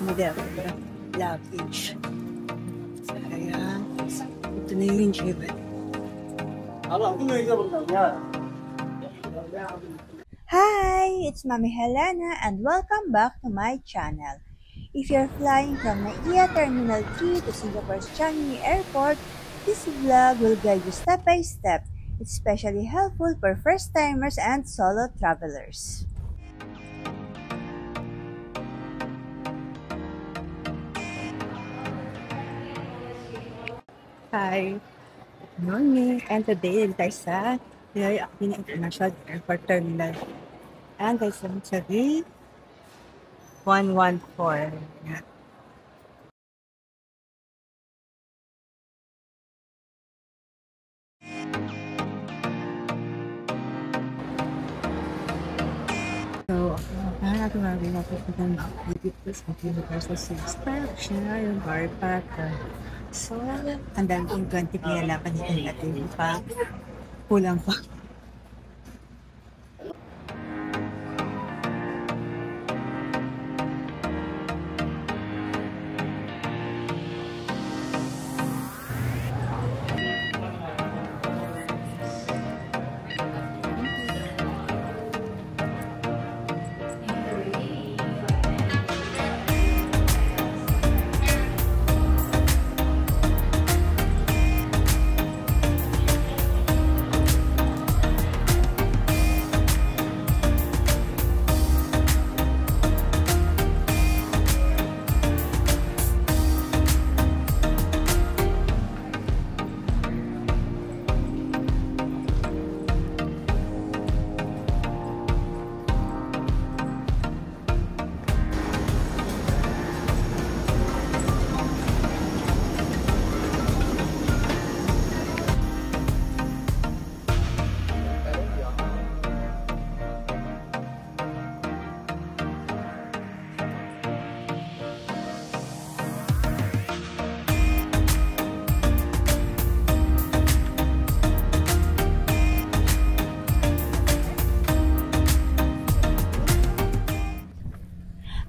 model luggage. So, ayan. Ito na yung Jibet. Hi! It's Mami Helena and welcome back to my channel. If you're flying from Naiya Terminal 3 to Singapore's Changi Airport, this vlog will guide you step by step. It's especially helpful for first-timers and solo travelers. Hi! Good morning! And today, tayo sa Ninoy Aquino International Airport Terminal. And tayo sa Changi 114. Yan. So, natin natin natin dito sa Universal System. Siya yung bar park. So, ang daming 20 kaya lang kanina natin pa. Kulang pa.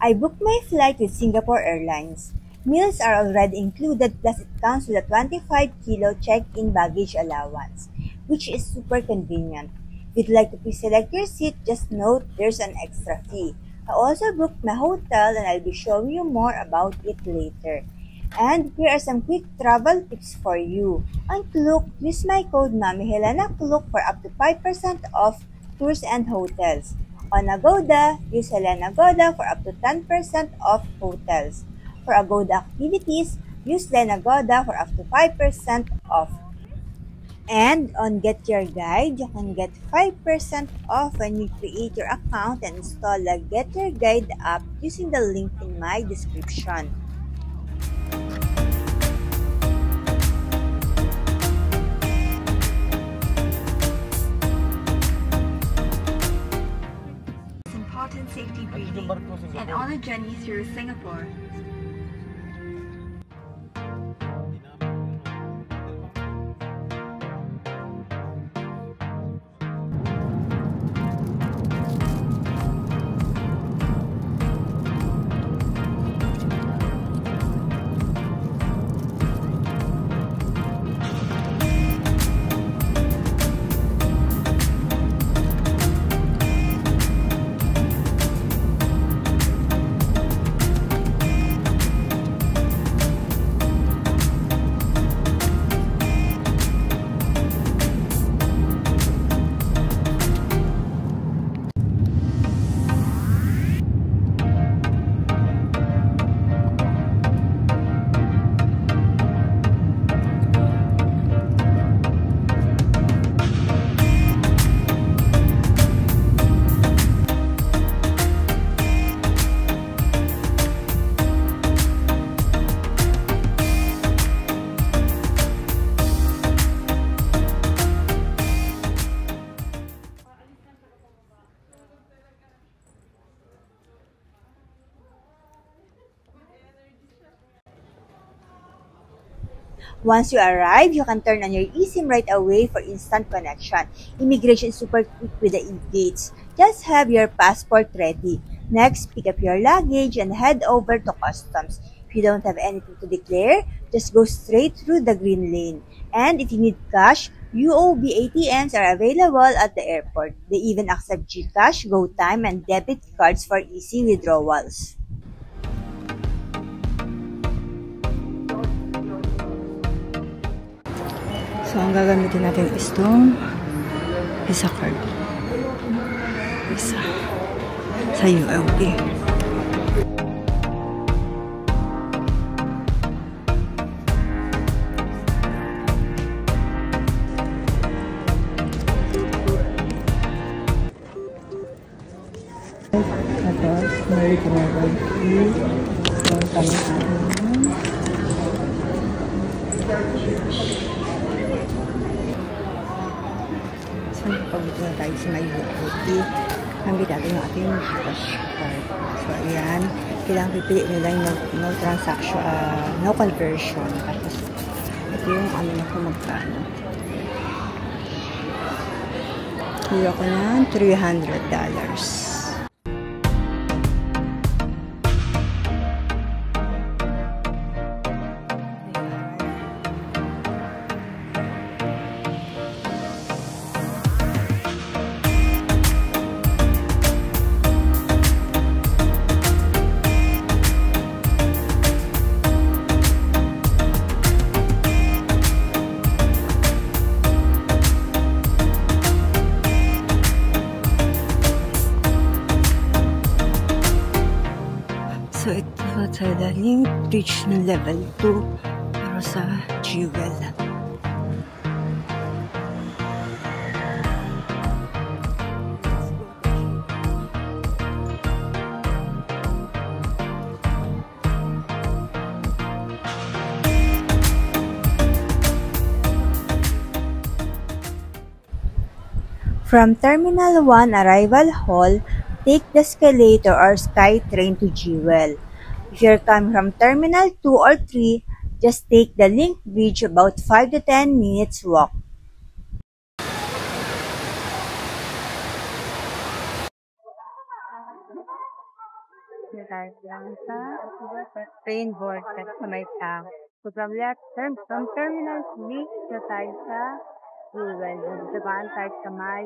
I booked my flight with Singapore Airlines. Meals are already included plus it comes with a 25-kilo check-in baggage allowance, which is super convenient. If you'd like to pre-select your seat, just note there's an extra fee. I also booked my hotel and I'll be showing you more about it later. And here are some quick travel tips for you. On Klook, use my code MamiHelenaKlook for up to 5% off tours and hotels. On Agoda, use Helena Agoda for up to 10% off hotels. For Agoda activities, use Lena Agoda for up to 5% off. And on Get Your Guide, you can get 5% off when you create your account and install the Get Your Guide app using the link in my description. Safety briefing and on a journey through Singapore. Once you arrive, you can turn on your eSIM right away for instant connection. Immigration is super quick with the e-gates. Just have your passport ready. Next, pick up your luggage and head over to customs. If you don't have anything to declare, just go straight through the green lane. And if you need cash, UOB ATMs are available at the airport. They even accept GCash, GoTime, and debit cards for easy withdrawals. So, ang gagamitin natin is itong Visa card. Visa. Sa UOB. Tapos, may travel fee. So, kami So, pagbuto na tayo sa may UOB. Gamit natin yung ating cash card. So, ayan. Kailangan pipili nila yung no transaction, no conversion. Tapos, ito yung ano na kung magkano. Hilo ko na $300. So, ito sa daling reach ng level 2 pero sa Jewel. From Terminal 1 Arrival Hall, take the escalator or SkyTrain to Jewel. If you're coming from Terminal 2 or 3, just take the link bridge about 5 to 10 minutes walk. Lang sa train board sa may tang. So from Terminal 3, na tayo sa Jewel. Diba tayo sa may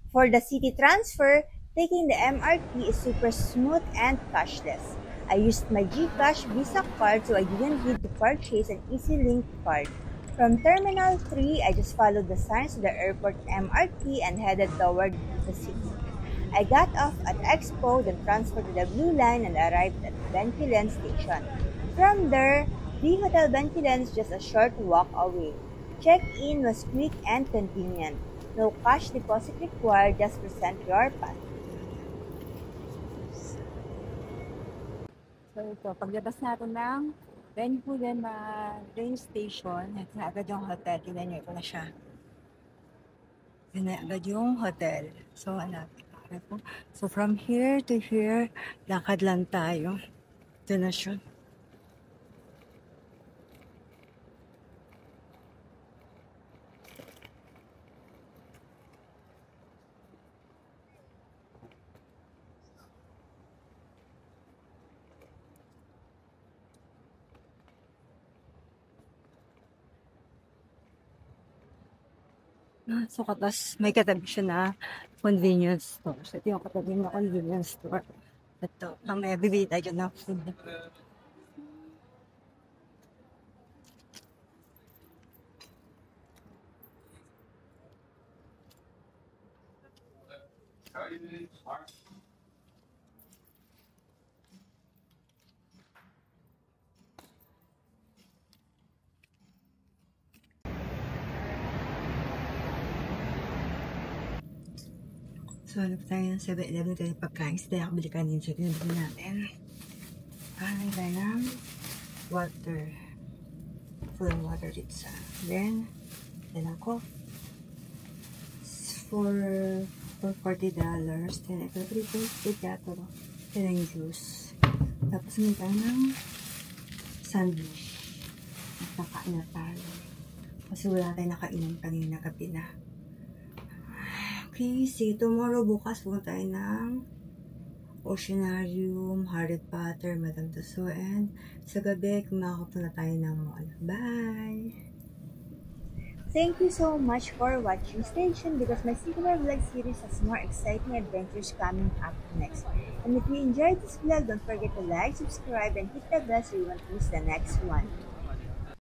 For the city transfer, taking the MRT is super smooth and cashless. I used my GCash Visa card so I didn't need to purchase an EasyLink card. From Terminal 3, I just followed the signs to the airport MRT and headed toward the city. I got off at Expo, then transferred to the Blue Line and arrived at Benquilen Station. From there, the Hotel Benquilen is just a short walk away. Check-in was quick and convenient. No cash deposit required, just present your pass. So ito, paglabas natin ng Benquilen train station, ito na agad yung hotel. Tingnan nyo, ito na siya. Ito na agad yung hotel. So, so from here to here, lakad lang tayo. Ito na siya. So, katas may katabi siya na convenience store. So, ito yung katabi na convenience store. Ito, mamaya bibili tayo ng food. So, hanap tayo ng 7-Eleven tayo pagkain. Kasi tayo kabili kanin siya. Tinabili natin. Hanap tayo ng water. Full water pizza. Then ako. For $40. Then, ito, 3.8 yato. Then, yung juice. Tapos, may tayo ng sandwich. At nakain na tayo. Kasi wala tayo nakainom kanina gabi na. Okay, see you tomorrow. Bukas pumunta tayo ng Oceanarium, Harry Potter, Madame Tussauds, and sa gabi, kung makakapunta tayo ng mall. Bye! Thank you so much for watching. Stay tuned because my Singular Vlog series has more exciting adventures coming up next. And if you enjoyed this vlog, don't forget to like, subscribe, and hit the bell so you won't miss the next one.